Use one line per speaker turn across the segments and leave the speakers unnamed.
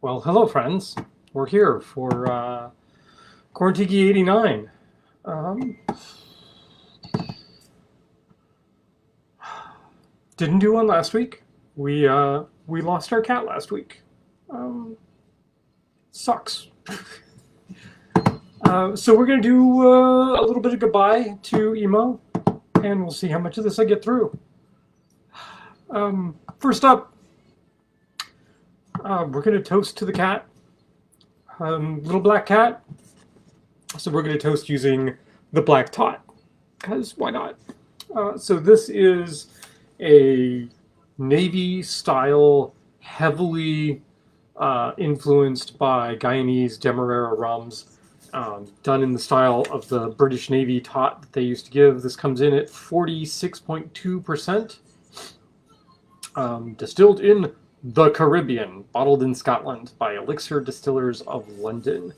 Well, hello, friends. We're here for Quarantiki 89. Um, didn't do one last week. We lost our cat last week. Sucks. So we're gonna do a little bit of goodbye to Emo, and we'll see how much of this I get through. First up, we're gonna toast to the cat. Little black cat. So we're going to toast using the black tot, because why not? So this is a Navy style, heavily influenced by Guyanese Demerara rums, done in the style of the British Navy tot that they used to give. This comes in at 46.2%, distilled in the Caribbean, bottled in Scotland by Elixir Distillers of London.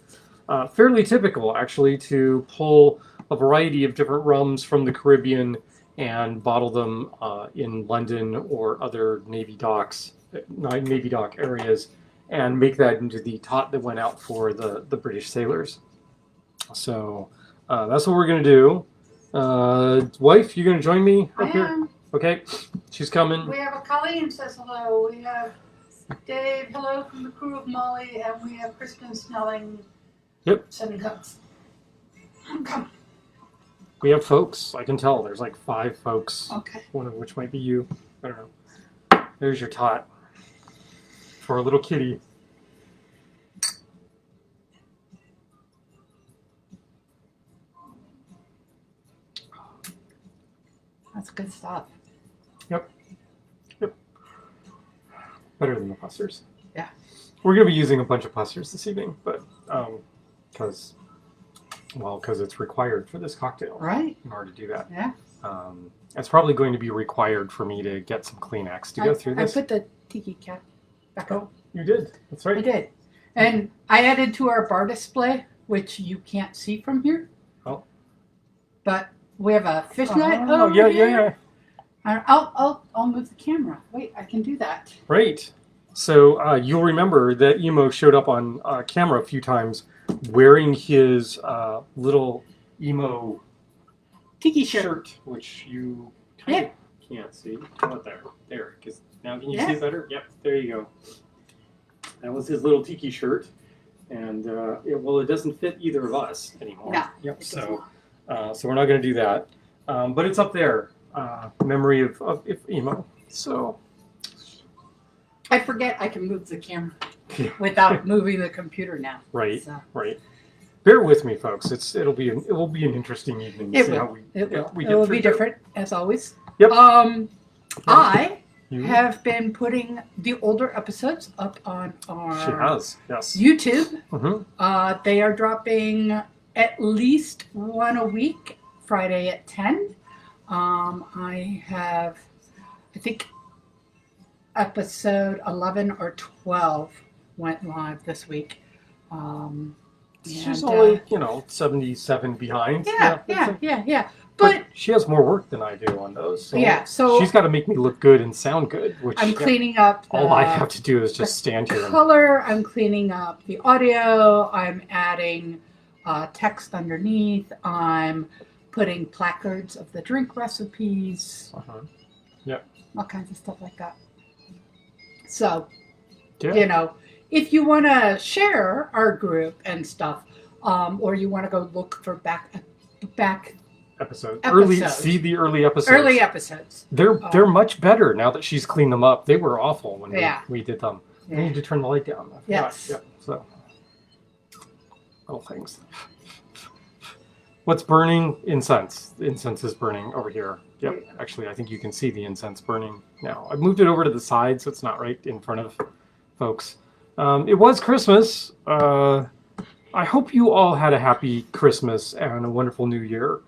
Fairly typical, actually, to pull a variety of different rums from the Caribbean and bottle them in London or other Navy dock areas, and make that into the tot that went out for the British sailors. So that's what we're going to do. Wife, you going to join me up here?
Am.
Okay, she's coming.
We have a Colleen says hello. We have Dave, hello from the crew of Molly, and we have Kristen Snelling.
Yep.
Sending hugs. I'm coming.
We have folks. I can tell. There's like 5 folks.
Okay.
One of which might be you. I don't know. There's your tot for a little kitty.
That's good stuff.
Yep. Better than the pussers.
Yeah.
We're going to be using a bunch of pussers this evening, but because it's required for this cocktail.
Right.
In order to do that.
Yeah.
It's probably going to be required for me to get some Kleenex to go through this.
I put the tiki cap back up.
Oh, you did. That's right.
I did. And I added to our bar display, which you can't see from here.
Oh.
But we have a fishnet over
yeah,
here.
yeah.
I'll move the camera. Wait, I can do that.
Great. So you'll remember that Emo showed up on camera a few times wearing his little emo
Tiki shirt.
which you kind of can't see. Oh, there. Because now can you see it better? Yep, there you go. That was his little tiki shirt, and it doesn't fit either of us anymore.
No.
Yep. So we're not going to do that. But it's up there. Memory of Emo. So.
I forget I can move the camera without moving the computer now.
Right.
So.
Right. Bear with me, folks. It will be an interesting evening.
It will be different as always.
Yep.
I have been putting the older episodes up on our
yes.
YouTube.
Mm-hmm.
They are dropping at least one a week, Friday at 10. I think episode 11 or 12 went live this week.
She's only, 77 behind.
Yeah.
But she has more work than I do on those. So
so
she's got to make me look good and sound good. Which
I'm cleaning up.
All I have to do is just stand here.
Color. I'm cleaning up the audio. I'm adding text underneath. I'm putting placards of the drink recipes.
Yep.
All kinds of stuff like that. So,
yeah.
If you want to share our group and stuff, or you want to go look for back
episodes.
See
the early episodes.
Early episodes.
They're much better now that she's cleaned them up. They were awful when we did them. We need to turn the light down.
Yes.
Yep. So little things. What's burning? Incense. Incense is burning over here. Yep. Actually, I think you can see the incense burning now. I've moved it over to the side so it's not right in front of folks. It was Christmas. I hope you all had a happy Christmas and a wonderful New Year.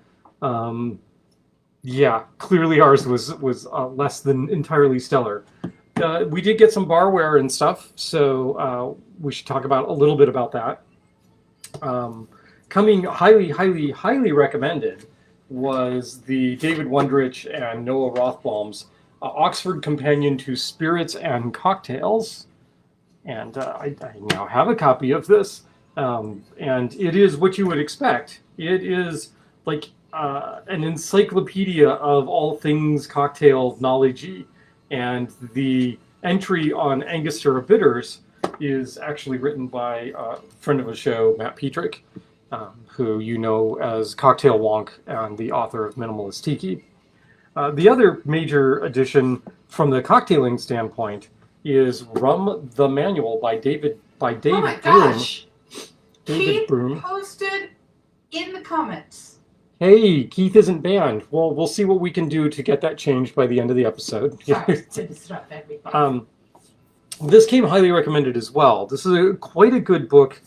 Clearly ours was less than entirely stellar. We did get some barware and stuff, so we should talk about a little bit about that. Coming highly recommended was the David Wondrich and Noah Rothbaum's Oxford Companion to Spirits and Cocktails. And I now have a copy of this, and it is what you would expect. It is like an encyclopedia of all things cocktail knowledge-y, and the entry on Angostura bitters is actually written by a friend of the show, Matt Petrick, who you know as Cocktail Wonk and the author of Minimalist Tiki. The other major addition from the cocktailing standpoint is Rum the Manual by David
Oh my
Broom.
gosh!
David
Keith
Broom.
posted in the comments.
Hey, Keith isn't banned. Well, we'll see what we can do to get that changed by the end of the episode.
Sorry to disrupt everything.
This came highly recommended as well. This is quite a good book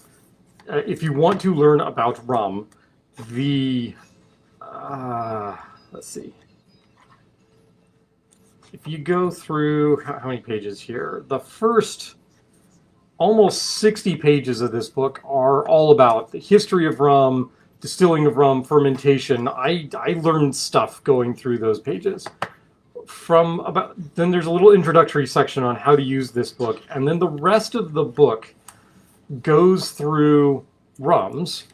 if you want to learn about rum. The let's see. If you go through, how many pages here? The first almost 60 pages of this book are all about the history of rum, distilling of rum, fermentation. I learned stuff going through those pages. Then there's a little introductory section on how to use this book, and then the rest of the book goes through rums,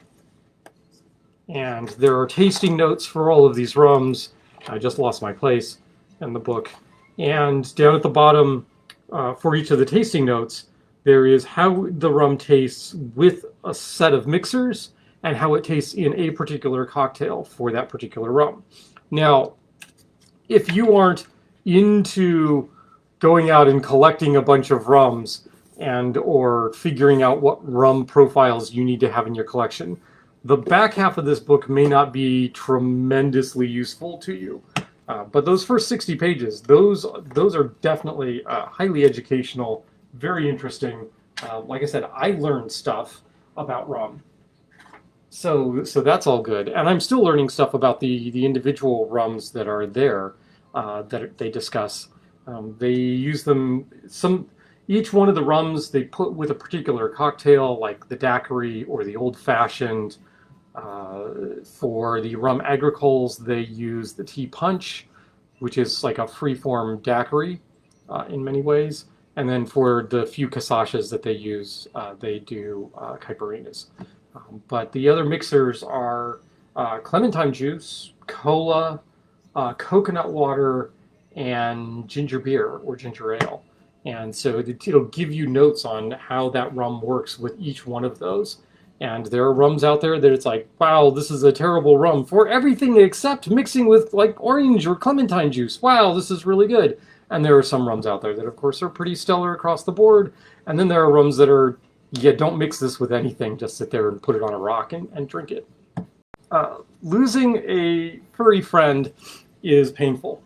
and there are tasting notes for all of these rums. I just lost my place in the book. And down at the bottom, for each of the tasting notes, there is how the rum tastes with a set of mixers and how it tastes in a particular cocktail for that particular rum. Now, if you aren't into going out and collecting a bunch of rums or figuring out what rum profiles you need to have in your collection, the back half of this book may not be tremendously useful to you. But those first 60 pages, those are definitely highly educational, very interesting. Like I said, I learned stuff about rum. So that's all good. And I'm still learning stuff about the individual rums that are there that they discuss. They use them, each one of the rums they put with a particular cocktail, like the daiquiri or the old-fashioned. For the rum agricoles, they use the tea punch, which is like a free-form daiquiri in many ways. And then for the few kasashas that they use, they do caipirinhas. But the other mixers are clementine juice, cola, coconut water, and ginger beer or ginger ale. And so it'll give you notes on how that rum works with each one of those. And there are rums out there that it's like, wow, this is a terrible rum for everything except mixing with like orange or clementine juice. Wow, this is really good. And there are some rums out there that, of course, are pretty stellar across the board. And then there are rums that are, yeah, don't mix this with anything. Just sit there and put it on a rock and drink it. Losing a furry friend is painful,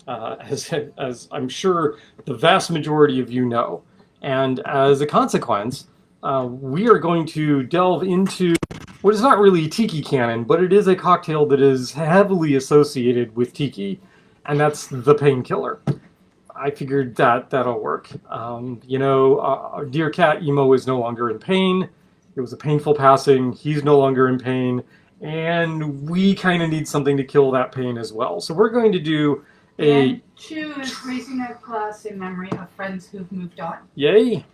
as I'm sure the vast majority of you know. And as a consequence, we are going to delve into what is not really tiki canon, but it is a cocktail that is heavily associated with tiki, and that's the painkiller. I figured that'll work. Our dear cat Emo is no longer in pain. It was a painful passing. He's no longer in pain, and we kind of need something to kill that pain as well. So we're going to do
And choose raising a glass in memory of friends who've moved on.
Yay!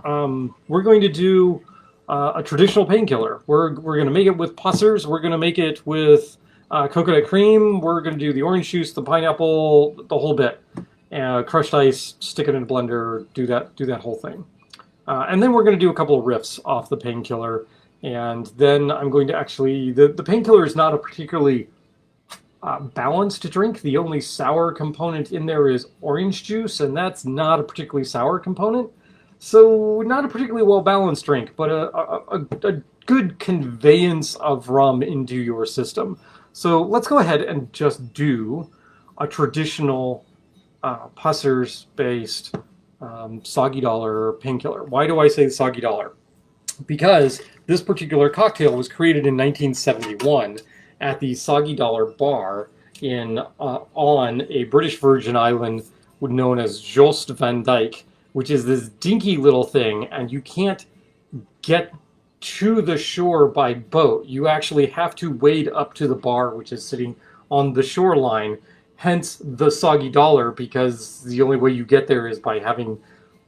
We're going to do a traditional painkiller. We're going to make it with pussers. We're going to make it with coconut cream. We're going to do the orange juice, the pineapple, the whole bit. Crushed ice, stick it in a blender, do that whole thing. And then we're going to do a couple of riffs off the painkiller. And then I'm going to actually, the painkiller is not a particularly balanced drink. The only sour component in there is orange juice, and that's not a particularly sour component. So not a particularly well-balanced drink, but a good conveyance of rum into your system. So let's go ahead and just do a traditional pussers-based soggy dollar painkiller. Why do I say soggy dollar? Because this particular cocktail was created in 1971 at the Soggy Dollar Bar on a British Virgin Island known as Jost van Dyke, which is this dinky little thing, and you can't get to the shore by boat. You actually have to wade up to the bar, which is sitting on the shoreline, hence the Soggy Dollar, because the only way you get there is by having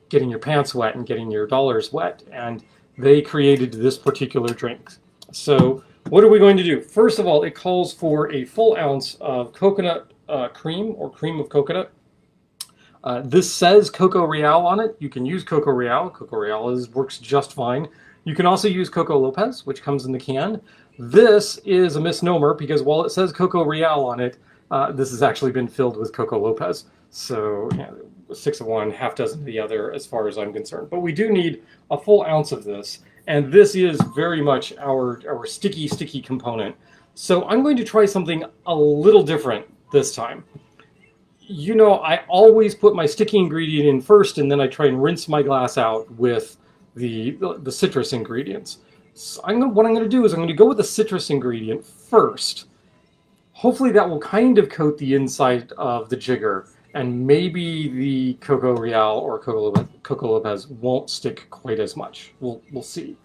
getting your pants wet and getting your dollars wet, and they created this particular drink. So what are we going to do? First of all, it calls for a full ounce of coconut cream or cream of coconut. This says Coco Real on it. You can use Coco Real. Coco Real works just fine. You can also use Coco Lopez, which comes in the can. This is a misnomer because while it says Coco Real on it, this has actually been filled with Coco Lopez. So 6 of one, half dozen of the other, as far as I'm concerned. But we do need a full ounce of this. And this is very much our sticky component. So I'm going to try something a little different this time. You know, I always put my sticky ingredient in first, and then I try and rinse my glass out with the citrus ingredients. So what I'm going to do is I'm going to go with the citrus ingredient first. Hopefully that will kind of coat the inside of the jigger, and maybe the Coco Real or Coco Lopez won't stick quite as much. We'll see.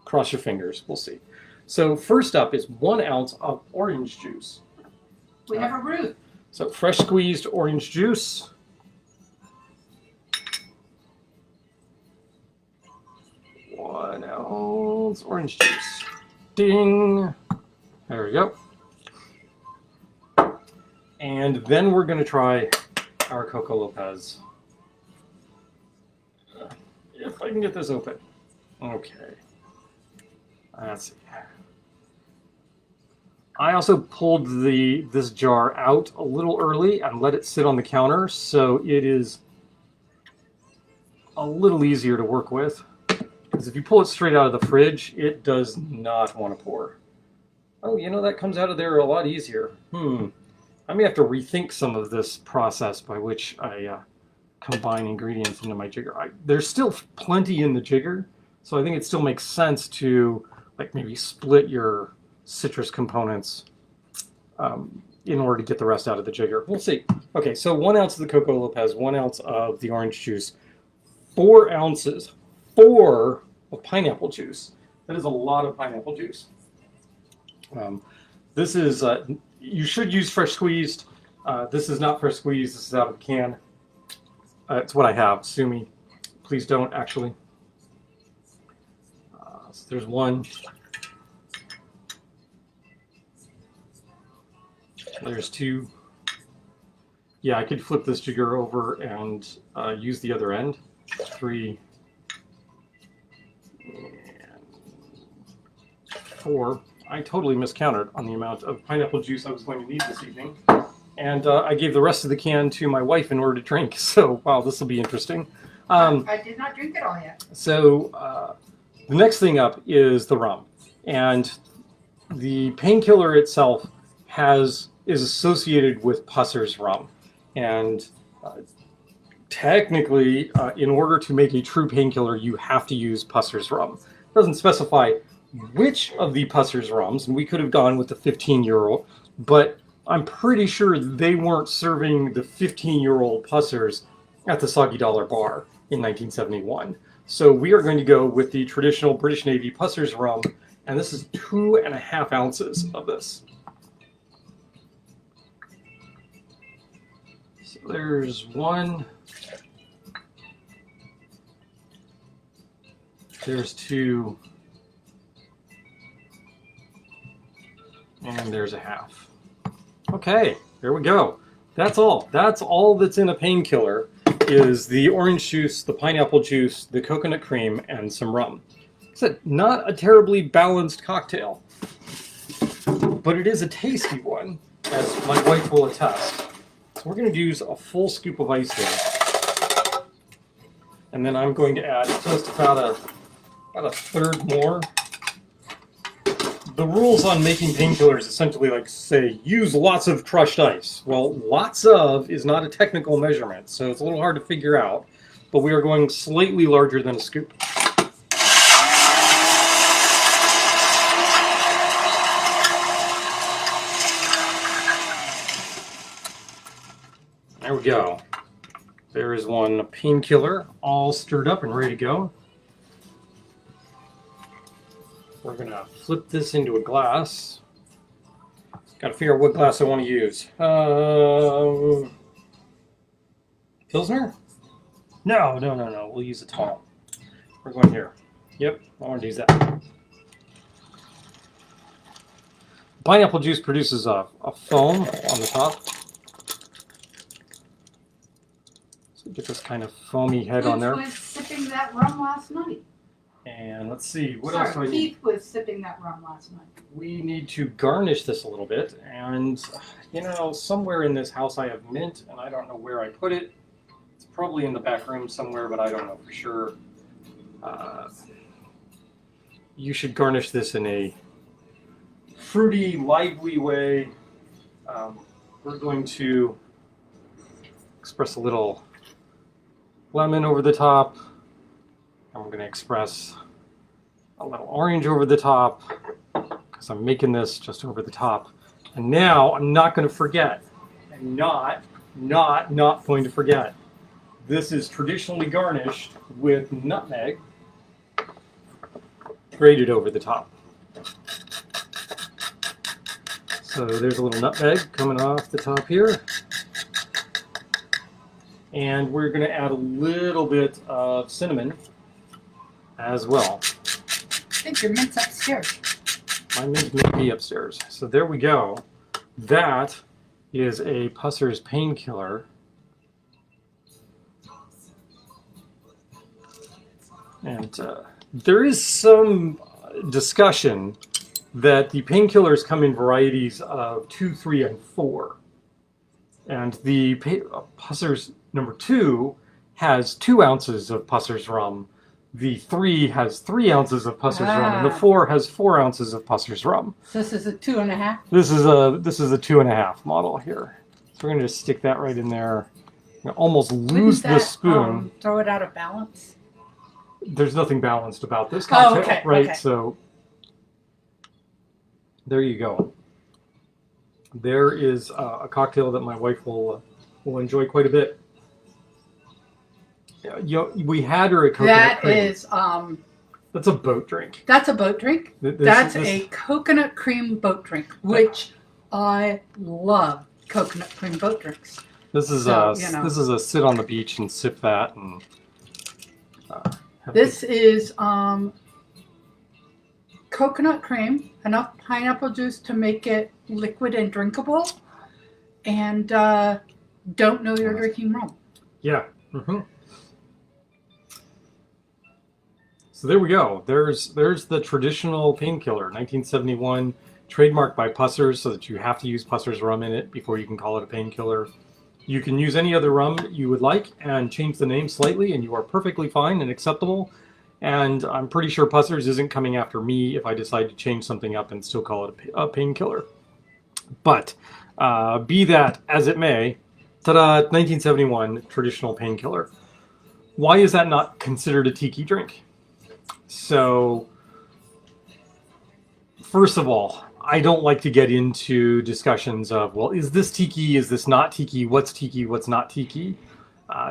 Cross your fingers. We'll see. So first up is 1 ounce of orange juice.
We have a root.
So fresh squeezed orange juice. One ounce orange juice. Ding. There we go. And then we're going to try our Coco Lopez. If I can get this open. Okay. Let's see. I also pulled this jar out a little early and let it sit on the counter, so it is a little easier to work with. Because if you pull it straight out of the fridge, it does not want to pour. Oh, you know, that comes out of there a lot easier. I may have to rethink some of this process by which I combine ingredients into my jigger. There's still plenty in the jigger, so I think it still makes sense to like maybe split your citrus components in order to get the rest out of the jigger. We'll see. Okay, so 1 ounce of the Coco Lopez, 1 ounce of the orange juice, 4 ounces, 4 of pineapple juice. That is a lot of pineapple juice. This is, you should use fresh squeezed. This is not fresh squeezed, this is out of the can. It's what I have, sue me. Please don't, actually. So there's 1. There's 2. Yeah, I could flip this jigger over and use the other end. 3. And 4. I totally miscounted on the amount of pineapple juice I was going to need this evening. And I gave the rest of the can to my wife in order to drink. So, wow, this will be interesting.
I did not drink it all yet.
So, the next thing up is the rum. And the painkiller itself is associated with Pusser's rum. And technically, in order to make a true painkiller, you have to use Pusser's rum. It doesn't specify which of the Pusser's rums, and we could have gone with the 15-year-old, but I'm pretty sure they weren't serving the 15-year-old Pussers at the Soggy Dollar Bar in 1971. So we are going to go with the traditional British Navy Pusser's rum, and this is 2.5 ounces of this. So there's 1. There's 2. And there's a half. Okay, there we go. That's all. That's all that's in a painkiller is the orange juice, the pineapple juice, the coconut cream, and some rum. It's not a terribly balanced cocktail, but it is a tasty one, as my wife will attest. So we're going to use a full scoop of ice here. And then I'm going to add just about a third more. The rules on making painkillers essentially like say, use lots of crushed ice. Well, lots of is not a technical measurement, so it's a little hard to figure out, but we are going slightly larger than a scoop. There we go. There is one painkiller all stirred up and ready to go. We're going to flip this into a glass. Got to figure out what glass I want to use. Pilsner? No, no, no, no. We'll use a tall. We're going here. Yep, I want to use that. Pineapple juice produces a foam on the top. So get this kind of foamy head on there.
Who was sipping that rum last night?
And let's see, what else do I need?
Keith was sipping that rum last night.
We need to garnish this a little bit. And, you know, somewhere in this house I have mint, and I don't know where I put it. It's probably in the back room somewhere, but I don't know for sure. You should garnish this in a fruity, lively way. We're going to express a little lemon over the top. And we're going to express a little orange over the top because I'm making this just over the top. And now I'm not going to forget. I'm not going to forget. This is traditionally garnished with nutmeg grated over the top. So there's a little nutmeg coming off the top here. And we're going to add a little bit of cinnamon as well.
I think your mint's upstairs.
My mint may be upstairs. So there we go. That is a Pusser's Painkiller. And there is some discussion that the painkillers come in varieties of 2, 3, and 4. And the Pusser's number 2 has 2 ounces of Pusser's rum. The 3 has 3 ounces of Pusser's rum, and the 4 has 4 ounces of Pusser's rum.
So this is a 2.5?
This is a 2.5 model here. So we're going to just stick that right in there. Almost lose the spoon.
Throw it out of balance?
There's nothing balanced about this cocktail,
okay,
right?
okay.
So there you go. There is a cocktail that my wife will enjoy quite a bit. We had her a coconut cream. That's a boat drink.
That's a boat drink. That's a coconut cream boat drink, which I love. Coconut cream boat drinks.
This is this is a sit on the beach and sip that and.
This is coconut cream, enough pineapple juice to make it liquid and drinkable, and don't know you're drinking rum.
Yeah. Mm-hmm. So there we go. There's the traditional painkiller, 1971, trademarked by Pusser's, so that you have to use Pusser's rum in it before you can call it a painkiller. You can use any other rum you would like and change the name slightly, and you are perfectly fine and acceptable. And I'm pretty sure Pusser's isn't coming after me if I decide to change something up and still call it a painkiller. But be that as it may, ta-da, 1971 traditional painkiller. Why is that not considered a tiki drink? So, first of all, I don't like to get into discussions of, well, is this tiki, is this not tiki, what's not tiki?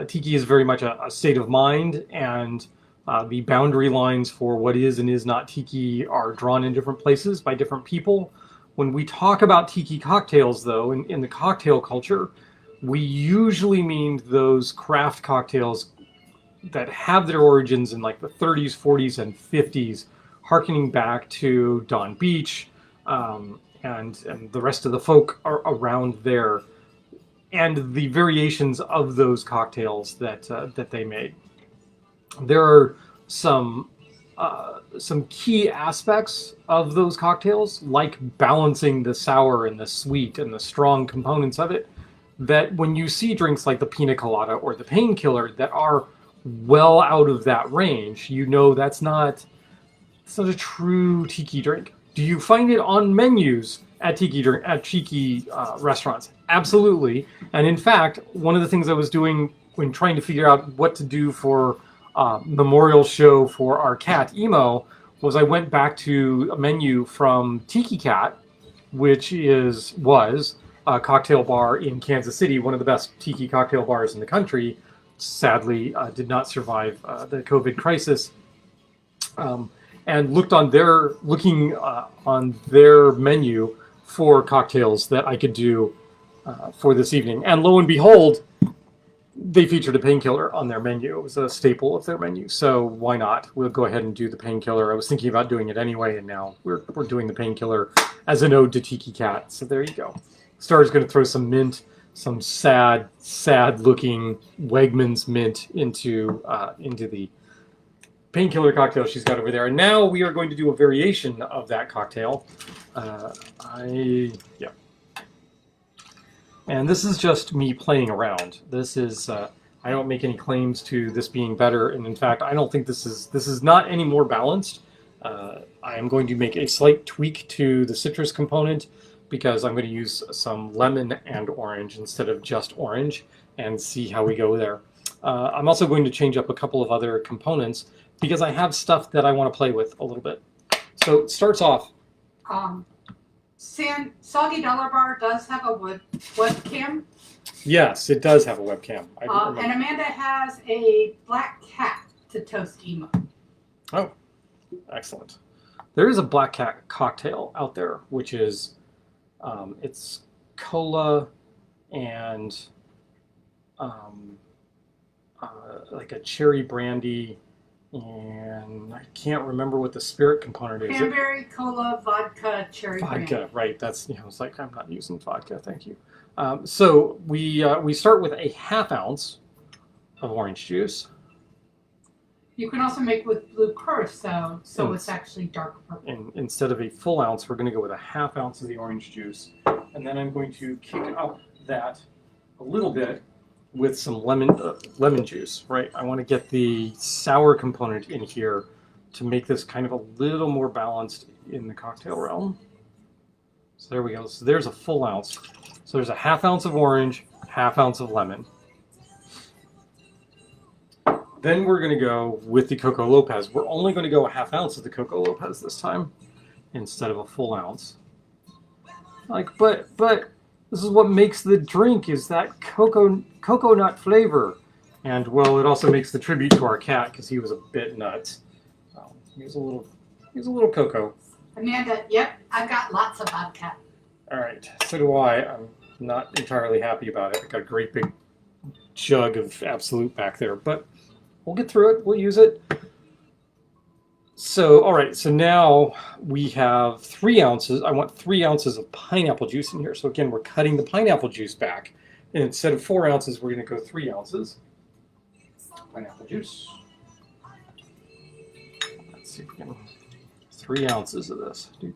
Tiki is very much a state of mind, and the boundary lines for what is and is not tiki are drawn in different places by different people. When we talk about tiki cocktails, though, in the cocktail culture, we usually mean those craft cocktails that have their origins in like the 30s, 40s, and 50s, harkening back to Don Beach, and the rest of the folk are around there, and the variations of those cocktails that they made. There are some key aspects of those cocktails, like balancing the sour and the sweet and the strong components of it, that when you see drinks like the Pina Colada or the Painkiller that are well out of that range, you know that's not a true tiki drink. Do you find it on menus at tiki restaurants? Absolutely. And in fact, one of the things I was doing when trying to figure out what to do for memorial show for our cat Emo was I went back to a menu from Tiki Cat, which was a cocktail bar in Kansas City, one of the best tiki cocktail bars in the country. Sadly, did not survive the COVID crisis. And looking on their menu for cocktails that I could do for this evening. And lo and behold, they featured a painkiller on their menu. It was a staple of their menu, so why not? We'll go ahead and do the painkiller. I was thinking about doing it anyway, and now we're doing the painkiller as an ode to Tiki Cat. So there you go. Star's going to throw some mint, some sad looking Wegmans mint into the painkiller cocktail she's got over there. And now we are going to do a variation of that cocktail. And this is just me playing around. This is I don't make any claims to this being better, and in fact, I don't think this is not any more balanced. I am going to make a slight tweak to the citrus component because I'm going to use some lemon and orange instead of just orange, and see how we go there. I'm also going to change up a couple of other components because I have stuff that I want to play with a little bit. So it starts off.
Soggy Dollar Bar does have a webcam.
Yes, it does have a webcam.
And Amanda has a black cat to toast Emo.
Oh, excellent. There is a black cat cocktail out there, which is it's cola and like a cherry brandy, and I can't remember what the spirit component is.
Cranberry, cola, vodka, cherry brandy.
Vodka, right? That's it's like I'm not using vodka. Thank you. So we start with a ½ ounce of orange juice.
You can also make with blue curacao, so it's actually dark purple.
And instead of a full ounce, we're going to go with a ½ ounce of the orange juice, and then I'm going to kick up that a little bit with some lemon juice. Right, I want to get the sour component in here to make this kind of a little more balanced in the cocktail realm. So there we go. So there's a full ounce. So there's a ½ ounce of orange, ½ ounce of lemon. Then we're going to go with the Coco Lopez. We're only going to go a ½ ounce of the Coco Lopez this time instead of a full ounce. But this is what makes the drink, is that cocoa nut flavor. And well, it also makes the tribute to our cat because he was a bit nuts. He was a little cocoa.
Amanda, yep, I've got lots of vodka.
All right, so do I. I'm not entirely happy about it. I've got a great big jug of Absolute back there, but we'll get through it. We'll use it. So, all right, so now we have 3 ounces. I want 3 ounces of pineapple juice in here. So again, we're cutting the pineapple juice back. And instead of 4 ounces, we're going to go 3 ounces. Pineapple juice. Let's see if we can... 3 ounces of this. So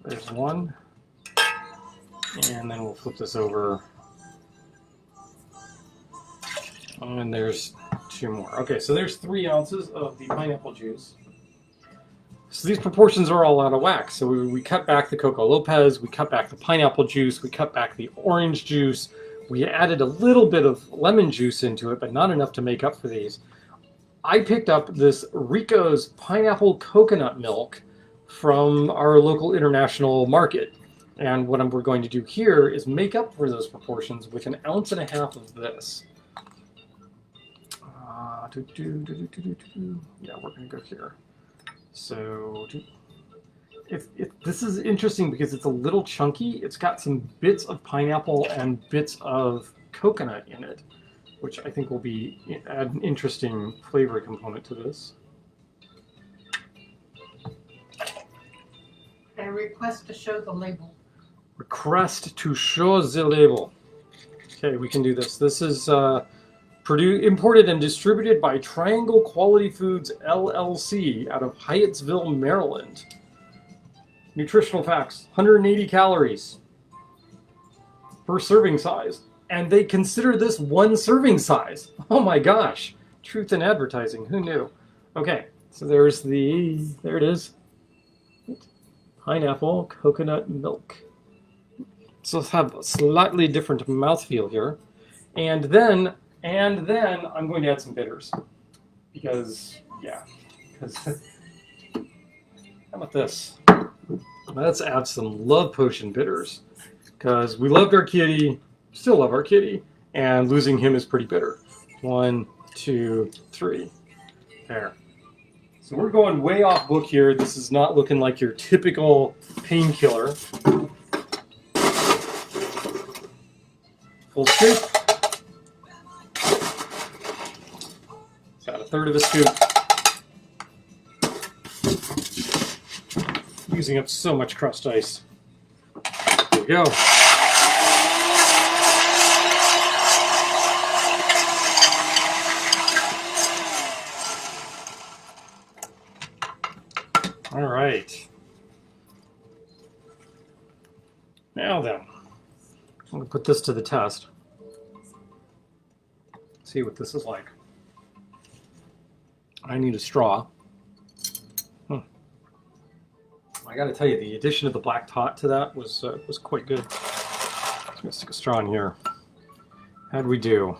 there's one. And then we'll flip this over. And there's 2 more. Okay, so there's 3 ounces of the pineapple juice. So these proportions are all out of whack. So we cut back the Coco Lopez, we cut back the pineapple juice, we cut back the orange juice. We added a little bit of lemon juice into it, but not enough to make up for these. I picked up this Rico's pineapple coconut milk from our local international market. And what we're going to do here is make up for those proportions with 1.5 ounces of this. Yeah, we're going to go here. So this is interesting because it's a little chunky. It's got some bits of pineapple and bits of coconut in it, which I think will be an interesting flavor component to this.
A request to show the label.
Request to show the label. Okay, we can do this. This is imported and distributed by Triangle Quality Foods, LLC, out of Hyattsville, Maryland. Nutritional facts, 180 calories per serving size. And they consider this 1 serving size. Oh my gosh. Truth in advertising. Who knew? Okay, so there it is. Pineapple coconut milk. So let's have a slightly different mouthfeel here. And then I'm going to add some bitters. Because how about this? Let's add some Love Potion bitters. Because we loved our kitty, still love our kitty, and losing him is pretty bitter. 1, 2, 3. There. So we're going way off book here. This is not looking like your typical painkiller. Full scoop. Got a third of a scoop. Using up so much crushed ice. Here we go. All right. Now then, I'm going to put this to the test. See what this is like. I need a straw. I got to tell you, the addition of the black tot to that was quite good. I'm going to stick a straw in here. How'd we do?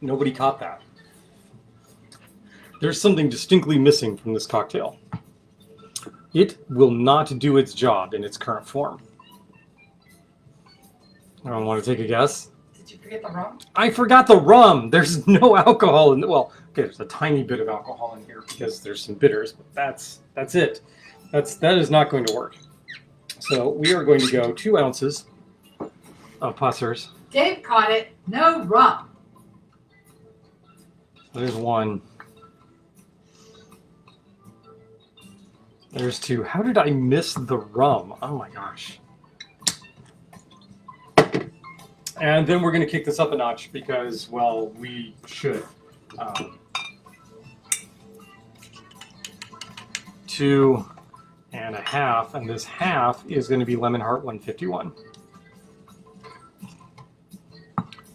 Nobody caught that. There's something distinctly missing from this cocktail. It will not do its job in its current form. I don't want to take a guess.
Did you forget the rum?
I forgot the rum. There's no alcohol in. Well, okay, there's a tiny bit of alcohol in here because there's some bitters, but that's it. That is not going to work. So we are going to go 2 ounces of Passers.
Dave caught it. No rum.
There's 1. There's 2. How did I miss the rum? Oh my gosh. And then we're going to kick this up a notch because, well, we should. 2.5, and this half is going to be Lemon Heart 151.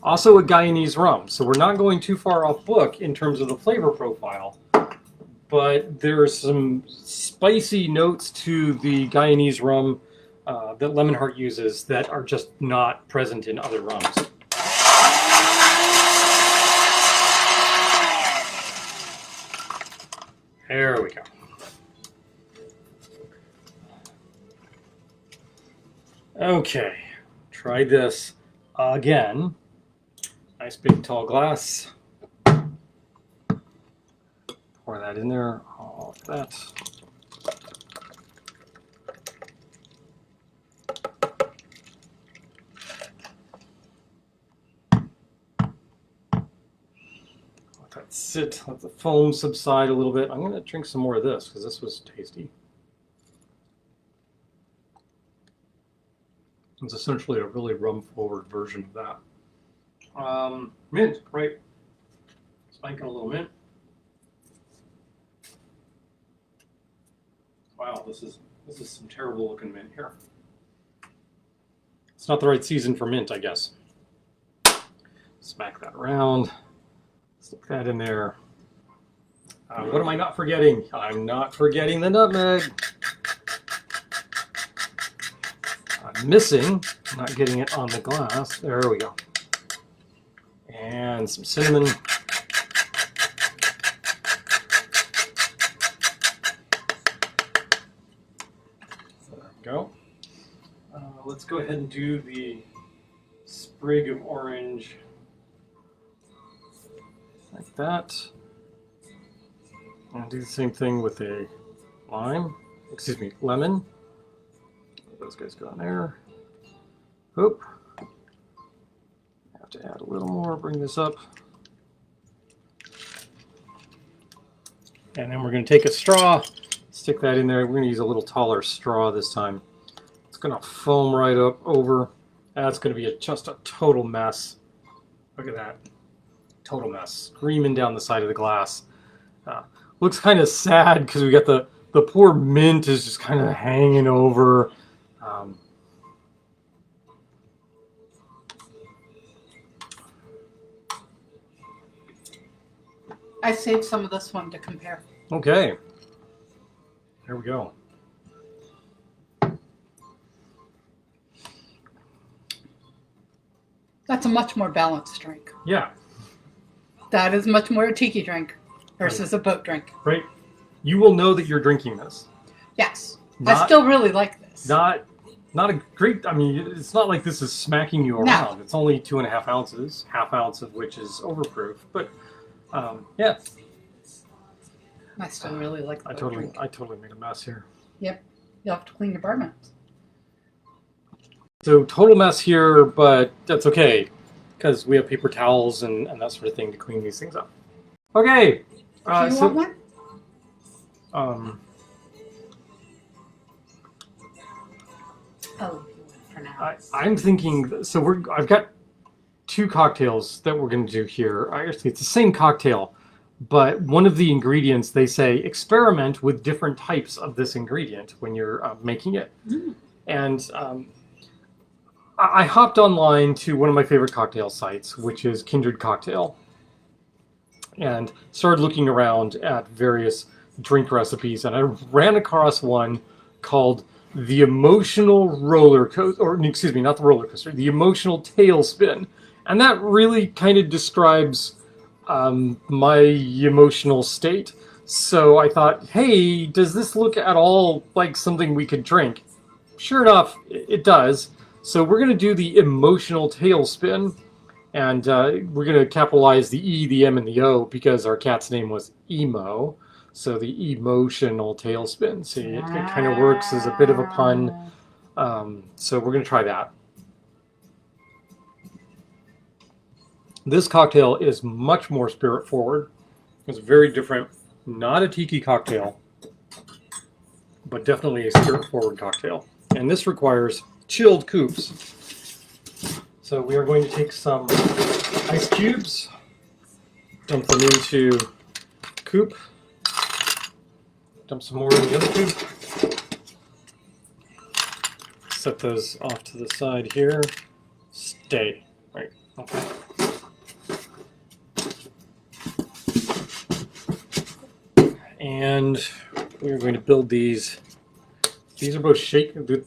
Also a Guyanese rum, so we're not going too far off book in terms of the flavor profile, but there are some spicy notes to the Guyanese rum that Lemon Heart uses that are just not present in other rums. There we go. Okay, try this again. Nice big tall glass. Pour that in there, all of that. Let that sit, let the foam subside a little bit. I'm going to drink some more of this because this was tasty. It's essentially a really rum-forward version of that. Mint, right? Spanking a little mint. Wow, this is some terrible looking mint here. It's not the right season for mint, I guess. Smack that around. Stick that in there. What am I not forgetting? I'm not forgetting the nutmeg. I'm missing, not getting it on the glass. There we go. And some cinnamon. There we go. Let's go ahead and do the sprig of orange like that. And do the same thing with a lemon. Those guys go in there. Oop. Have to add a little more, bring this up. And then we're going to take a straw, stick that in there. We're going to use a little taller straw this time. It's going to foam right up over. That's going to be just a total mess. Look at that. Total mess. Screaming down the side of the glass. Looks kind of sad because we got the poor mint is just kind of hanging over.
I saved some of this one to compare.
Okay. There we go.
That's a much more balanced drink.
Yeah.
That is much more a tiki drink versus a boat drink.
Right. You will know that you're drinking this.
Yes. I still really like this.
Not a great, I mean, it's not like this is smacking you around.
No.
It's only 2.5 ounces, half ounce of which is overproof. But Yeah,
I still really like the
I
drink.
totally made a mess here.
Yep. You'll have to clean your garments.
So total mess here, but that's okay because we have paper towels and that sort of thing to clean these things up. Okay.
Do you want one? Oh, for now.
I'm thinking. So I've got 2 cocktails that we're going to do here. Actually, it's the same cocktail, but one of the ingredients, they say experiment with different types of this ingredient when you're making it. And I hopped online to one of my favorite cocktail sites, which is Kindred Cocktail, and started looking around at various drink recipes, and I ran across one called the emotional roller coaster, or excuse me, not the roller coaster, the emotional tailspin. And that really kind of describes my emotional state. So I thought, hey, does this look at all like something we could drink? Sure enough, it does. So we're going to do the emotional tailspin. And we're going to capitalize the E, the M, and the O because our cat's name was Emo. So the emotional tailspin. See, it kind of works as a bit of a pun. So we're going to try that. This cocktail is much more spirit forward. It's very different. Not a tiki cocktail, but definitely a spirit forward cocktail. And this requires chilled coops. So we are going to take some ice cubes, dump them into coop, dump some more in the other coop, set those off to the side here, stay, right, okay. And we're going to build these. These are both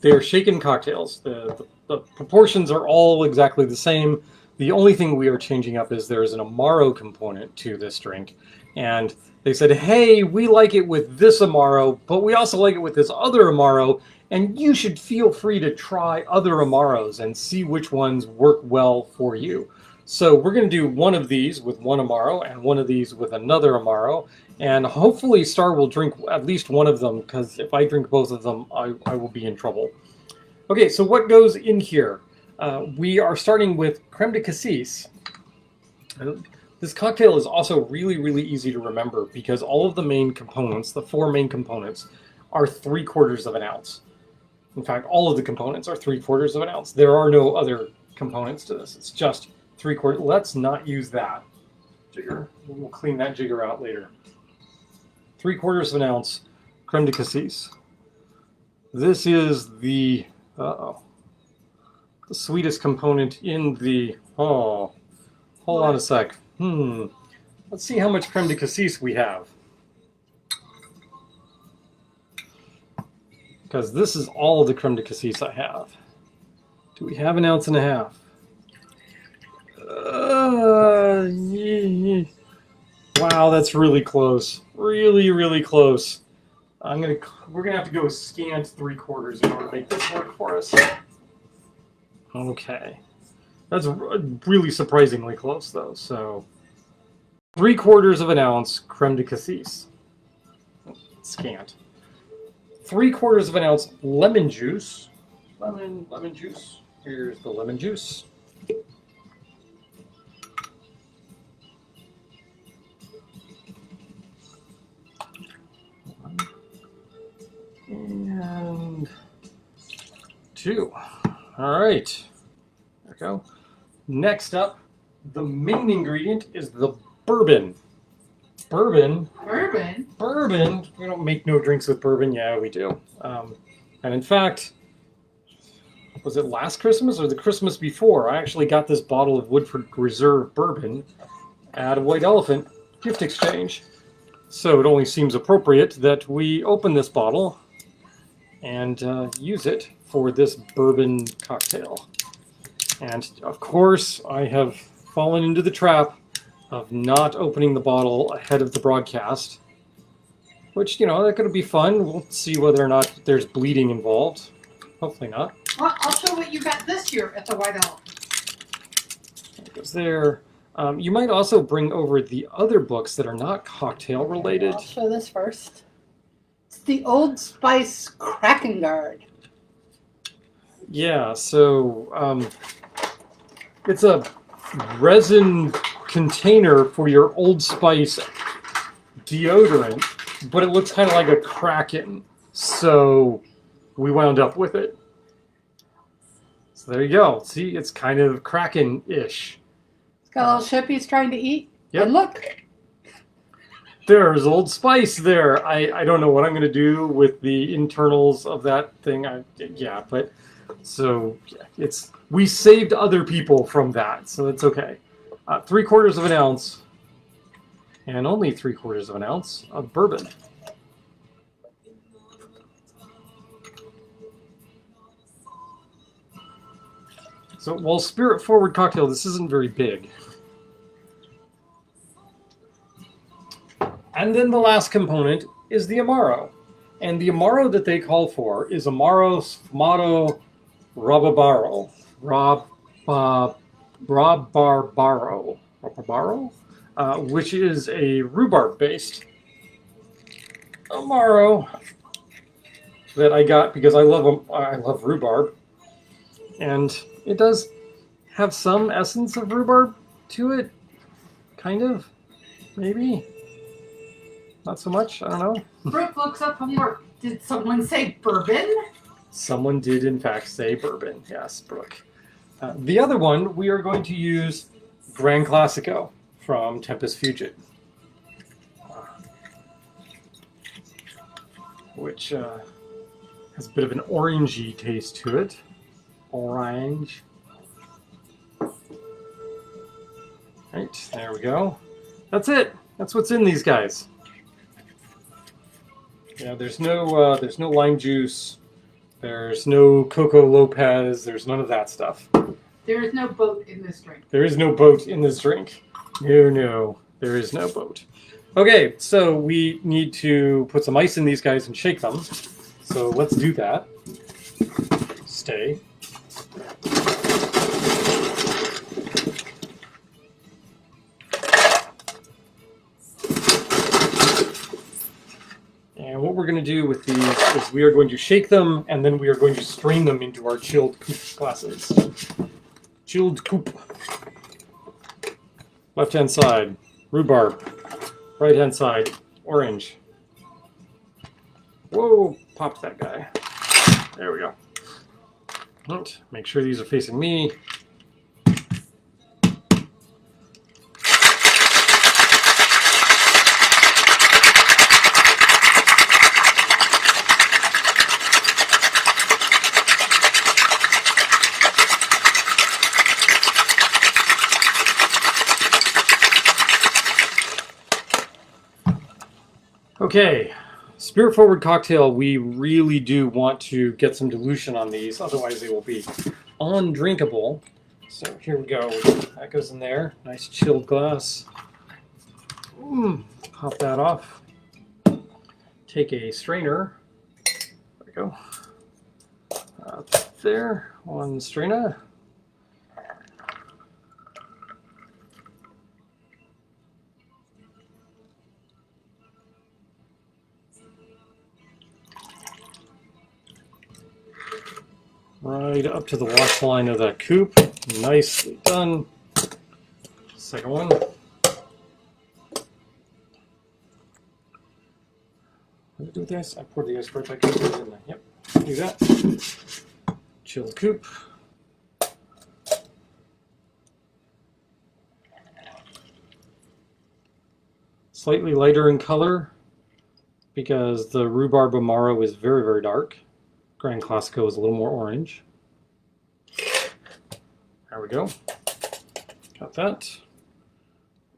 they're shaken cocktails. The proportions are all exactly the same. The only thing we are changing up is there's an Amaro component to this drink. And they said, hey, we like it with this Amaro, but we also like it with this other Amaro, and you should feel free to try other Amaros and see which ones work well for you. So we're going to do one of these with one Amaro and one of these with another Amaro. And hopefully Star will drink at least one of them, because if I drink both of them, I will be in trouble. Okay, so what goes in here? We are starting with creme de cassis. This cocktail is also really, really easy to remember because all of the main components, the 4 main components, are 3/4 of an ounce. In fact, all of the components are 3/4 of an ounce. There are no other components to this. It's just 3/4. Let's not use that jigger. We'll clean that jigger out later. 3/4 of an ounce creme de cassis. This is the the sweetest component in the hold on a sec. Let's see how much creme de cassis we have. Because this is all of the creme de cassis I have. Do we have 1.5 ounces? Wow, that's really close. Really, really close. We're gonna have to go scant 3/4 in order to make this work for us. Okay, that's really surprisingly close though. So 3/4 of an ounce creme de cassis. Scant. 3/4 of an ounce lemon juice. Lemon juice. Here's the lemon juice. And 2. All right. There we go. Next up, the main ingredient is the bourbon. Bourbon. We don't make no drinks with bourbon. Yeah, we do. And in fact, was it last Christmas or the Christmas before? I actually got this bottle of Woodford Reserve bourbon at a White Elephant gift exchange. So it only seems appropriate that we open this bottle and use it for this bourbon cocktail. And of course, I have fallen into the trap of not opening the bottle ahead of the broadcast, which, you know, that could be fun. We'll see whether or not there's bleeding involved. Hopefully not.
Well, I'll show what you got this year at the White Elephant.
It goes there. You might also bring over the other books that are not cocktail related.
I'll show this first. It's the Old Spice Kraken Guard.
Yeah, so it's a resin container for your Old Spice deodorant, but it looks kind of like a Kraken, so we wound up with it. So there you go. See, it's kind of Kraken-ish.
It's got a little ship he's trying to eat.
Yep.
And look,
There's Old Spice there. I don't know what I'm going to do with the internals of that thing. We saved other people from that, so it's okay. 3/4 of an ounce, and only 3/4 of an ounce of bourbon. So while spirit forward cocktail, this isn't very big. And then the last component is the Amaro. And the Amaro that they call for is Amaro Sfumato Rabarbaro. Which is a rhubarb-based Amaro that I got because I love rhubarb. And it does have some essence of rhubarb to it. Kind of. Maybe. Not so much. I don't know.
Brooke looks up homework. Did someone say bourbon?
Someone did, in fact, say bourbon. Yes, Brooke. The other one, we are going to use Gran Classico from Tempus Fugit, which has a bit of an orangey taste to it. Orange. Right, there we go. That's it. That's what's in these guys. Yeah, there's no lime juice. There's no Coco Lopez. There's none of that stuff.
There is no boat in this drink.
There is no boat in this drink. No, there is no boat. Okay, so we need to put some ice in these guys and shake them. So let's do that. Stay. And what we're going to do with these is we are going to shake them, and then we are going to strain them into our chilled coupe glasses. Chilled coupe. Left-hand side, rhubarb. Right-hand side, orange. Whoa, popped that guy. There we go. Right, make sure these are facing me. Okay, spirit forward cocktail, we really do want to get some dilution on these, otherwise they will be undrinkable. So here we go, that goes in there, nice chilled glass. Pop that off. Take a strainer, there we go. There, one strainer. Right up to the wash line of that coupe. Nicely done. Second one. What did I do with the ice? I poured the ice right back into it, didn't I? Yep, do that. Chilled coupe. Slightly lighter in color because the rhubarb Amaro is very, very dark. Gran Classico is a little more orange. There we go. Got that.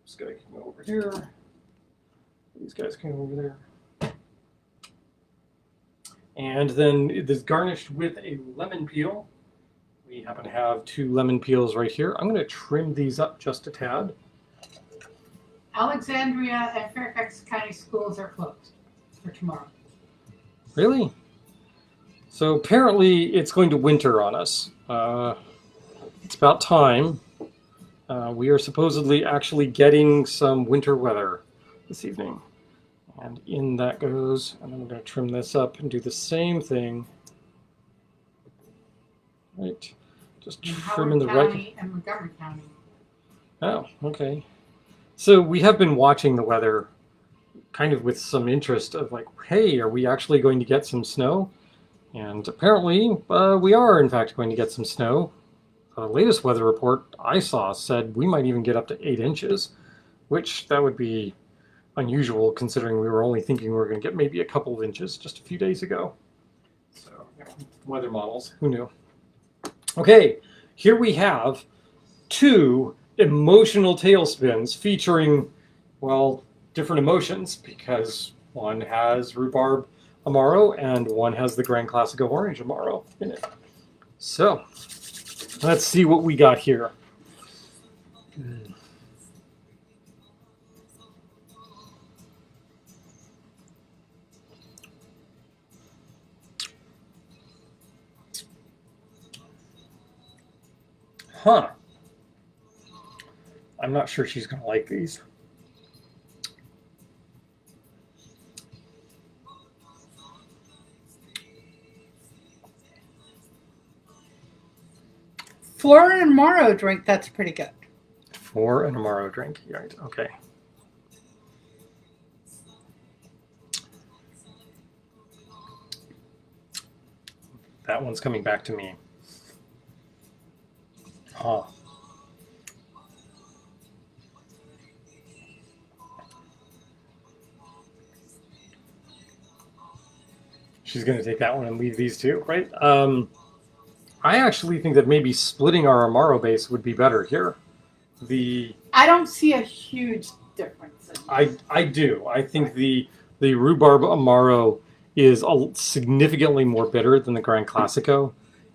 This guy can go over here. These guys can go over there. And then it is garnished with a lemon peel. We happen to have 2 lemon peels right here. I'm going to trim these up just a tad.
Alexandria and Fairfax County schools are closed for tomorrow.
Really? So apparently it's going to winter on us. It's about time. we are supposedly actually getting some winter weather this evening. And in that goes, and I'm going to trim this up and do the same thing. Right, just trimming the right.
County and Montgomery County.
Oh, okay. So we have been watching the weather kind of with some interest of like, hey, are we actually going to get some snow? And apparently we are in fact going to get some snow. The latest weather report I saw said we might even get up to 8 inches, which that would be unusual considering we were only thinking we were going to get maybe a couple of inches just a few days ago. So, weather models, who knew? Okay, here we have 2 emotional tailspins featuring, well, different emotions because one has rhubarb amaro and one has the Grand Classico orange amaro in it. So, let's see what we got here. Huh. I'm not sure she's going to like these.
For an amaro drink, that's pretty good.
For an amaro drink, right? Okay. That one's coming back to me. Huh. She's going to take that one and leave these 2, right? I actually think that maybe splitting our amaro base would be better here.
I don't see a huge difference.
I do. I think the rhubarb amaro is significantly more bitter than the Grand Classico,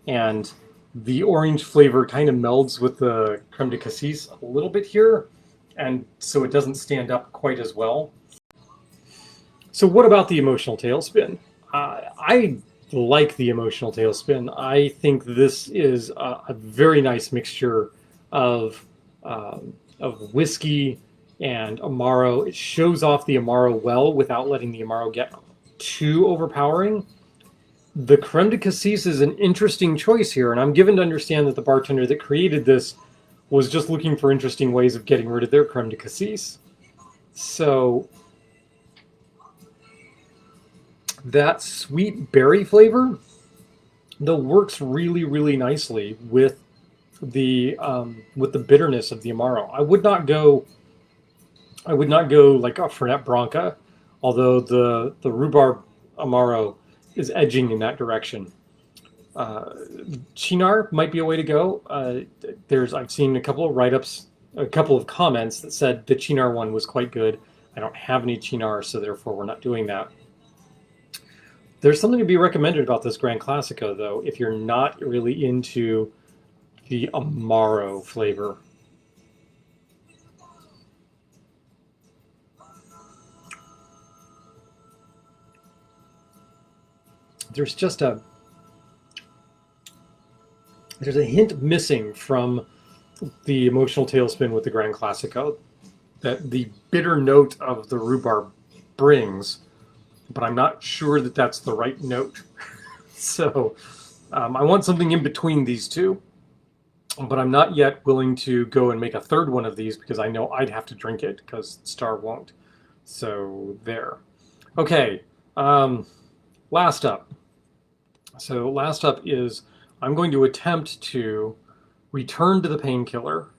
and the orange flavor kind of melds with the creme de cassis a little bit here, and so it doesn't stand up quite as well. So what about the emotional tailspin? I like the emotional tailspin. I think this is a very nice mixture of whiskey and amaro. It shows off the amaro well without letting the amaro get too overpowering. The creme de cassis is an interesting choice here, and I'm given to understand that the bartender that created this was just looking for interesting ways of getting rid of their creme de cassis. So that sweet berry flavor, though, works really, really nicely with the bitterness of the amaro. I would not go like a Fernet Branca, although the rhubarb amaro is edging in that direction. Cynar might be a way to go. I've seen a couple of write-ups, a couple of comments that said the Cynar one was quite good. I don't have any Cynar, so therefore we're not doing that. There's something to be recommended about this Grand Classico, though, if you're not really into the amaro flavor. There's a hint missing from the emotional tailspin with the Grand Classico that the bitter note of the rhubarb brings, but I'm not sure that that's the right note. So I want something in between these 2, but I'm not yet willing to go and make a third one of these because I know I'd have to drink it because Star won't. So there. Okay, last up. So last up is I'm going to attempt to return to the Painkiller,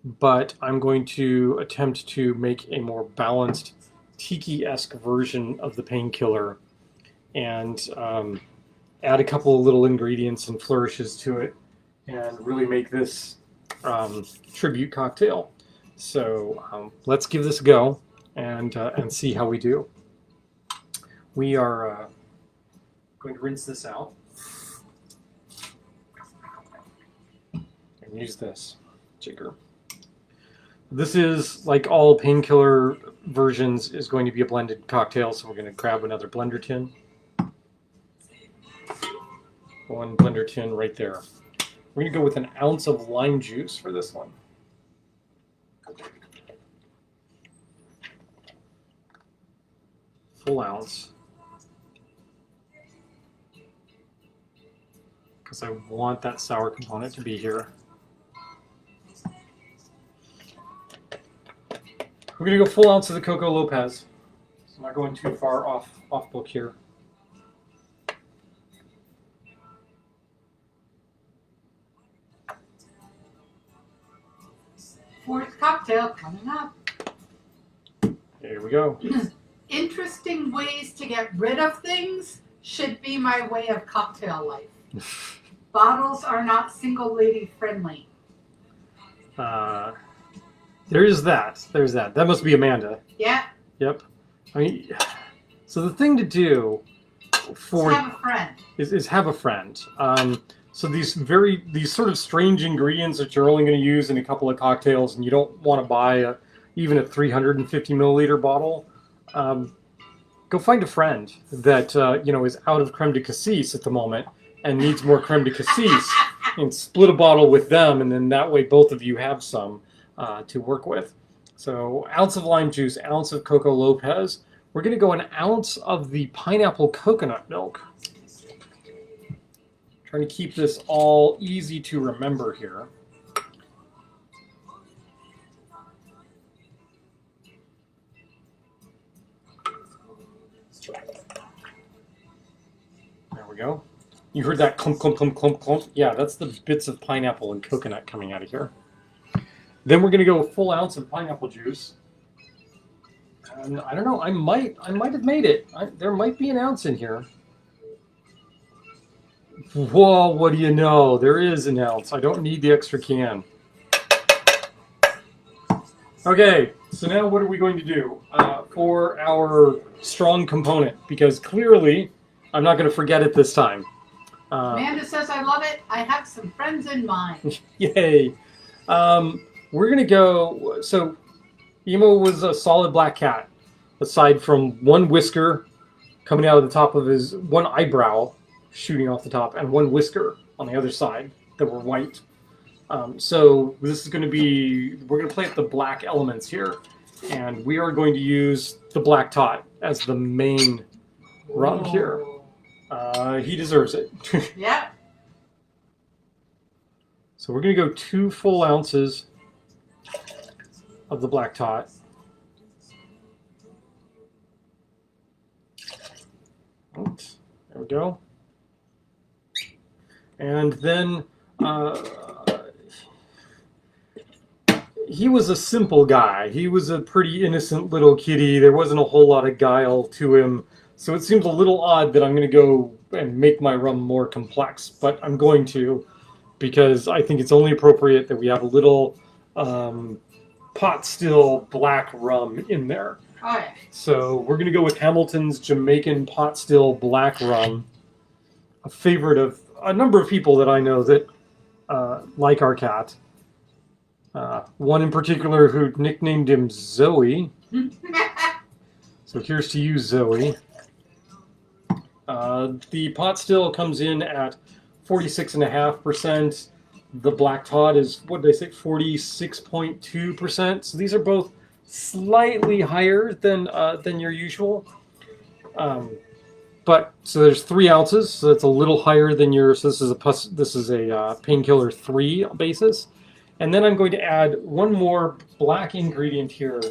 but I'm going to attempt to make a more balanced tiki-esque version of the Painkiller and add a couple of little ingredients and flourishes to it and really make this tribute cocktail. So let's give this a go and see how we do. We are going to rinse this out and use this jigger. This is, like all Painkiller versions, is going to be a blended cocktail, so we're going to grab another blender tin. One blender tin right there. We're going to go with an ounce of lime juice for this one. full ounce. Because I want that sour component to be here. We're going to go full ounce of the Coco Lopez. So I'm not going too far off book here.
Fourth cocktail coming up.
Here we go.
Interesting ways to get rid of things should be my way of cocktail life. Bottles are not single lady friendly.
There is that. There's that. That must be Amanda.
Yeah.
Yep. I mean, so the thing to do for
Have a friend.
is have a friend. So these sort of strange ingredients that you're only going to use in a couple of cocktails, and you don't want to buy even a 350 milliliter bottle. Go find a friend that is out of creme de cassis at the moment and needs more creme de cassis, and split a bottle with them, and then that way both of you have some to work with. So ounce of lime juice, ounce of Coco Lopez. We're going to go an ounce of the pineapple coconut milk. Trying to keep this all easy to remember here. There we go. You heard that clump, clump, clump, clump, clump? Yeah, that's the bits of pineapple and coconut coming out of here. Then we're going to go a full ounce of pineapple juice. And I don't know, I might have made it. There might be an ounce in here. Whoa, what do you know? There is an ounce. I don't need the extra can. Okay, so now what are we going to do for our strong component? Because clearly, I'm not going to forget it this time.
Amanda says, I love it. I have some friends in mind.
Yay. We're going to go... So, Emo was a solid black cat, aside from one whisker coming out of the top of his... One eyebrow shooting off the top, and one whisker on the other side that were white. So this is going to be... We're going to play with the black elements here, and we are going to use the black tot as the main rum here. He deserves it.
Yeah.
So we're going to go 2 full ounces of the black tot. Oops, there we go. And then he was a simple guy. He was a pretty innocent little kitty. There wasn't a whole lot of guile to him. So it seems a little odd that I'm going to go and make my rum more complex. But I'm going to, because I think it's only appropriate that we have a little pot still black rum in there.
Oh, yeah.
So we're going to go with Hamilton's Jamaican pot still black rum, a favorite of a number of people that I know that like our cat. One in particular who nicknamed him Zoe. So here's to you, Zoe. The pot still comes in at 46.5%. The black tot is, what did I say, 46.2%. So these are both slightly higher than your usual. But so there's 3 ounces, so that's a little higher than your. So this is a Painkiller 3 basis, and then I'm going to add one more black ingredient here.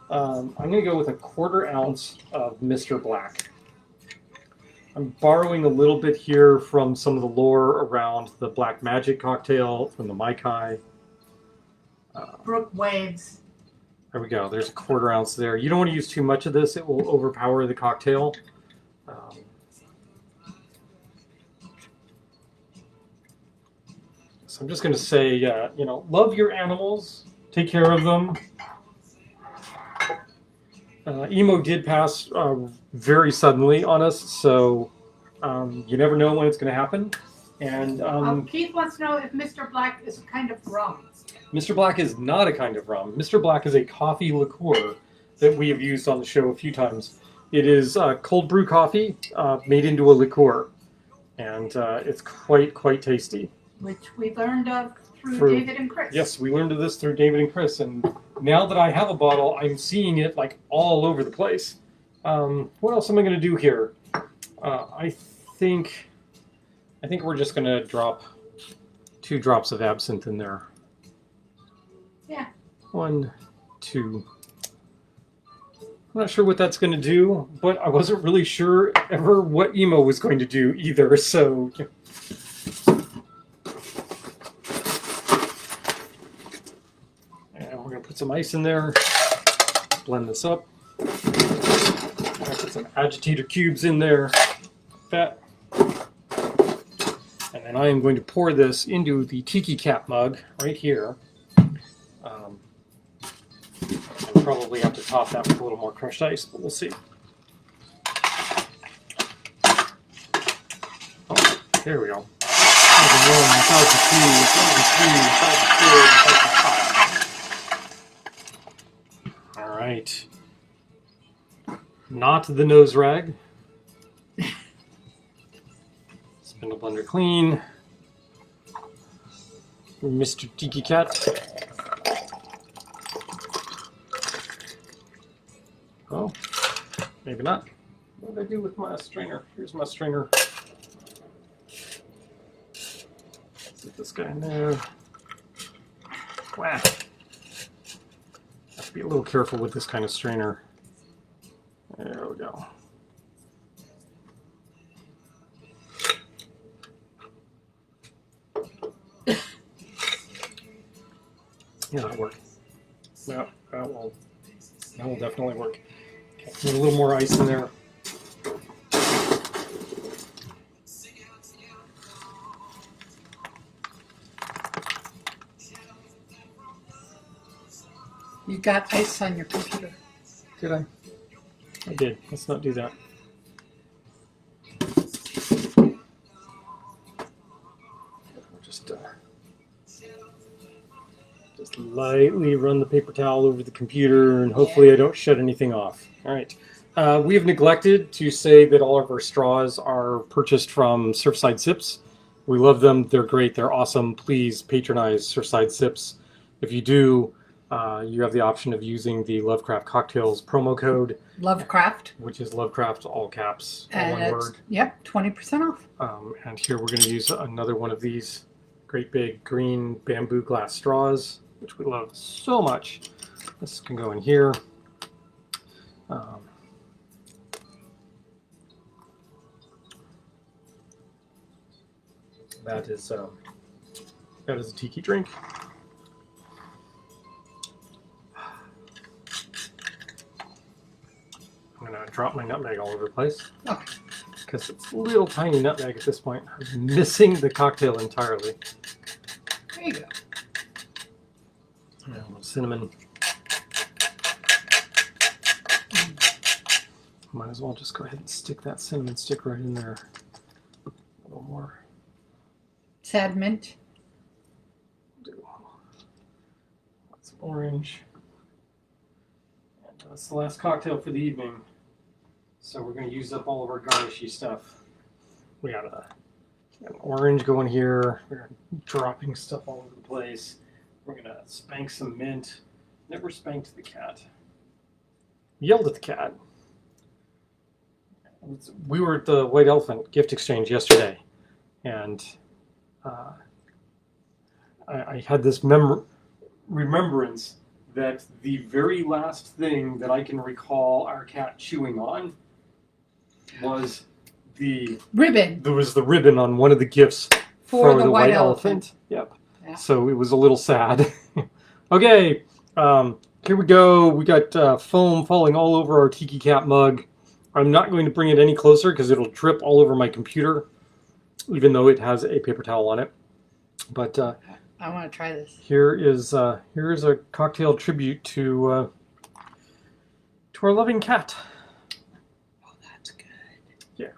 I'm going to go with a 1/4 ounce of Mr. Black. I'm borrowing a little bit here from some of the lore around the Black Magic cocktail from the Mai Kai.
Brook Waves.
There we go. There's a 1/4 ounce there. You don't want to use too much of this; it will overpower the cocktail. So I'm just going to say, love your animals, take care of them. Emo did pass very suddenly on us, so you never know when it's going to happen. And
Keith wants to know if Mr. Black is a kind of rum.
Mr. Black is not a kind of rum. Mr. Black is a coffee liqueur that we have used on the show a few times. It is cold brew coffee made into a liqueur, and it's quite tasty.
Which we learned of through David and Chris.
Yes, we learned of this through David and Chris, and now that I have a bottle, I'm seeing it like all over the place. What else am I going to do here? I think we're just going to drop 2 drops of absinthe in there.
Yeah.
1, 2. I'm not sure what that's going to do, but I wasn't really sure ever what Emo was going to do either, so... And we're going to put some ice in there, blend this up. I'm going to put some agitator cubes in there, that. And then I am going to pour this into the Tiki Cat mug right here. I'll probably have to top that with a little more crushed ice, but we'll see. Oh, there we go. 1001, 1002, 1003, 1004, 1005. All right. Not the nose rag. Spin the blender clean. Mr. Tiki Cat. Oh, maybe not. What did I do with my strainer? Here's my strainer. Put this guy in there. Wow. Have to be a little careful with this kind of strainer. There we go. Yeah, that'll work. Yeah, that will definitely work. Okay, need a little more ice in there.
You got ice on your computer.
Did I? I did. Let's not do that. Just lightly run the paper towel over the computer, and hopefully I don't shut anything off. All right. We have neglected to say that all of our straws are purchased from Surfside Sips. We love them. They're great. They're awesome. Please patronize Surfside Sips. If you do, you have the option of using the Lovecraft Cocktails promo code.
Lovecraft.
Which is Lovecraft, all caps, all
And
one word.
Yep, 20% off.
And here we're going to use another one of these great big green bamboo glass straws, which we love so much. This can go in here. That is a tiki drink. I'm gonna drop my nutmeg all over the place.
Okay.
Because it's little tiny nutmeg at this point. I'm missing the cocktail entirely.
There you go.
Yeah, a little cinnamon. Might as well just go ahead and stick that cinnamon stick right in there. A little more.
Sad mint.
Some orange. And that's the last cocktail for the evening. So we're going to use up all of our garnishy stuff. We got an orange going here. We're dropping stuff all over the place. We're going to spank some mint. Never spanked the cat. Yelled at the cat. We were at the White Elephant gift exchange yesterday, and I had this remembrance that the very last thing that I can recall our cat chewing on was the
ribbon.
There was the ribbon on one of the gifts for the White Elephant. Yep. Yeah. So it was a little sad. Okay, here we go. We got foam falling all over our Tiki Cat mug. I'm not going to bring it any closer because it'll drip all over my computer, even though it has a paper towel on it. But
I want to try this.
Here's a cocktail tribute to our loving cat.
Oh, that's good.
Yeah,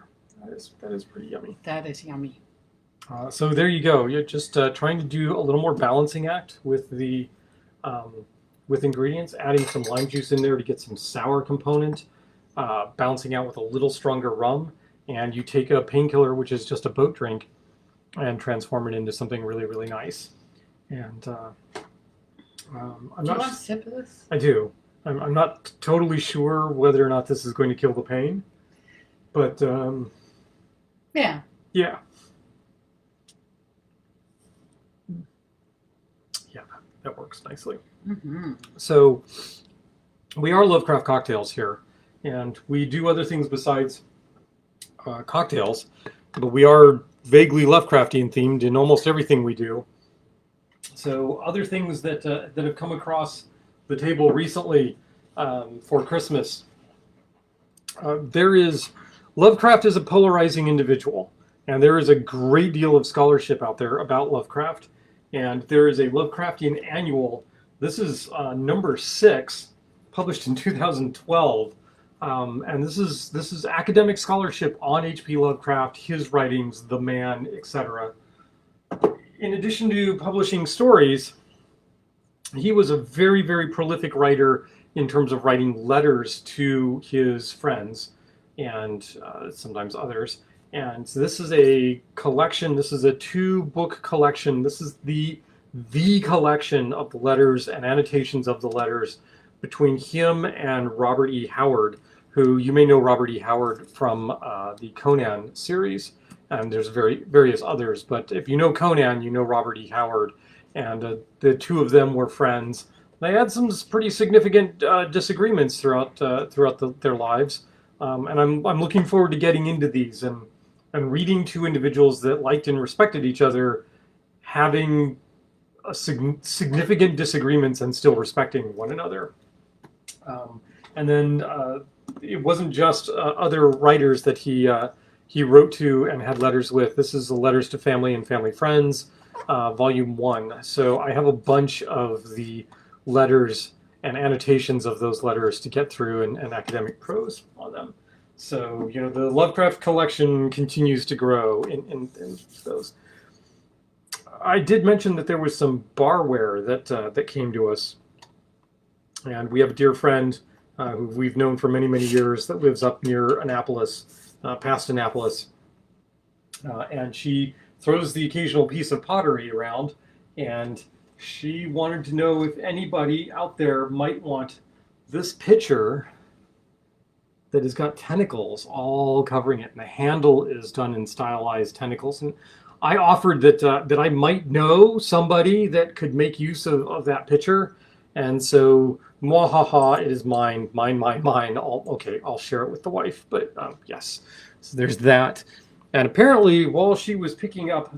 that is pretty yummy.
That is yummy.
So there you go. You're just trying to do a little more balancing act with the with ingredients, adding some lime juice in there to get some sour component, balancing out with a little stronger rum, and you take a painkiller, which is just a boat drink, and transform it into something really, really nice. And
do you want a sip of this?
I do. I'm not totally sure whether or not this is going to kill the pain, but
Yeah.
yeah, yeah, that works nicely.
Mm-hmm.
So we are Lovecraft Cocktails here, and we do other things besides cocktails, but we are vaguely Lovecraftian themed in almost everything we do. So other things that that have come across the table recently for Christmas, there is Lovecraft is a polarizing individual, and there is a great deal of scholarship out there about Lovecraft. And there is a Lovecraftian annual. This is number 6, published in 2012. And this is academic scholarship on H.P. Lovecraft, his writings, the man, etc. In addition to publishing stories, he was a very, very prolific writer in terms of writing letters to his friends and sometimes others. And so this is a collection. This is a 2-book collection. This is the collection of the letters and annotations of the letters between him and Robert E. Howard, who you may know Robert E. Howard from the Conan series, and there's various others. But if you know Conan, you know Robert E. Howard, and the two of them were friends. They had some pretty significant disagreements throughout their lives, and I'm looking forward to getting into these and reading two individuals that liked and respected each other, having significant disagreements and still respecting one another. And then it wasn't just other writers that he wrote to and had letters with. This is the Letters to Family and Family Friends, Volume 1. So I have a bunch of the letters and annotations of those letters to get through and academic prose on them. So, you know, the Lovecraft collection continues to grow in those. I did mention that there was some barware that came to us. And we have a dear friend who we've known for many, many years that lives up near Annapolis, past Annapolis. And she throws the occasional piece of pottery around. And she wanted to know if anybody out there might want this pitcher that has got tentacles all covering it. And the handle is done in stylized tentacles. And I offered that I might know somebody that could make use of that pitcher. And so, mwahaha, it is mine. Okay, I'll share it with the wife. But yes, so there's that. And apparently, while she was picking up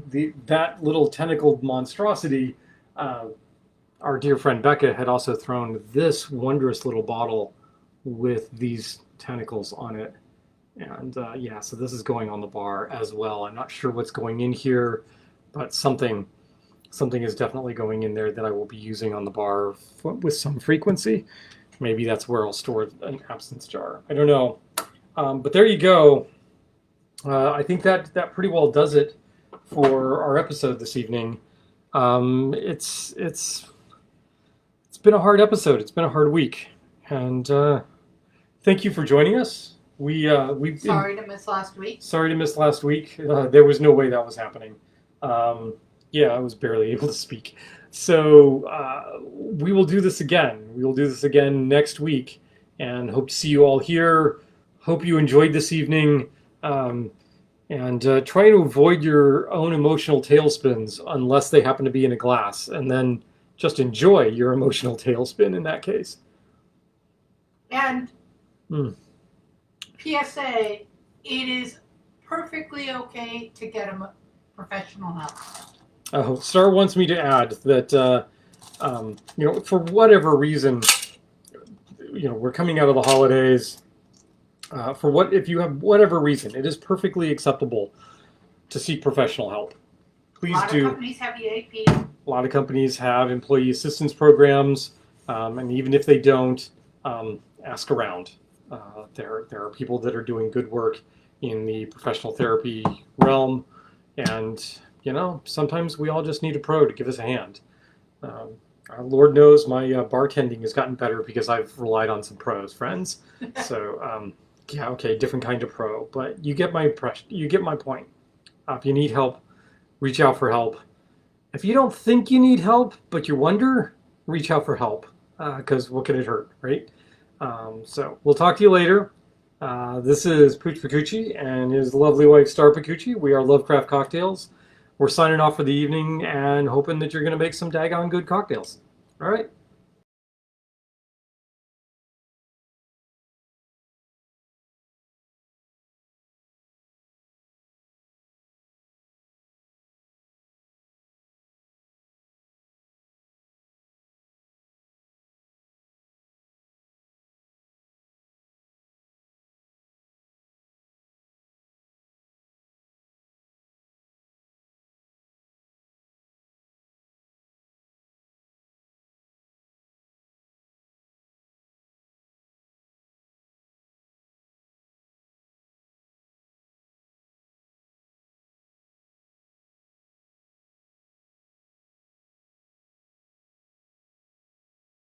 that little tentacled monstrosity, our dear friend Becca had also thrown this wondrous little bottle with these tentacles on it. And yeah, so this is going on the bar as well. I'm not sure what's going in here, but something is definitely going in there that I will be using on the bar with some frequency. Maybe that's where I'll store an absinthe jar. I don't know. But there you go. I think that pretty well does it for our episode this evening. It's been a hard episode. It's been a hard week, and thank you for joining us.
Sorry to miss last week.
Sorry to miss last week. There was no way that was happening. Yeah, I was barely able to speak. So we will do this again. We will do this again next week, and hope to see you all here. Hope you enjoyed this evening, and try to avoid your own emotional tailspins unless they happen to be in a glass, and then just enjoy your emotional tailspin in that case.
And PSA, it is perfectly okay to get a professional help.
Star wants me to add that, you know, for whatever reason, you know, we're coming out of the holidays. If you have whatever reason, it is perfectly acceptable to seek professional help. Please do.
A lot of companies have EAP.
A lot of companies have employee assistance programs, and even if they don't, ask around. There are people that are doing good work in the professional therapy realm, and you know, sometimes we all just need a pro to give us a hand. Lord knows my bartending has gotten better because I've relied on some pros, friends. So yeah, okay, different kind of pro, but you get my point. If you need help, reach out for help. If you don't think you need help, but you wonder, reach out for help, because what can it hurt, right? So we'll talk to you later. This is Pooch Pacucci and his lovely wife Star Pacucci. We are Lovecraft Cocktails. We're signing off for the evening and hoping that you're going to make some daggone good cocktails. All right.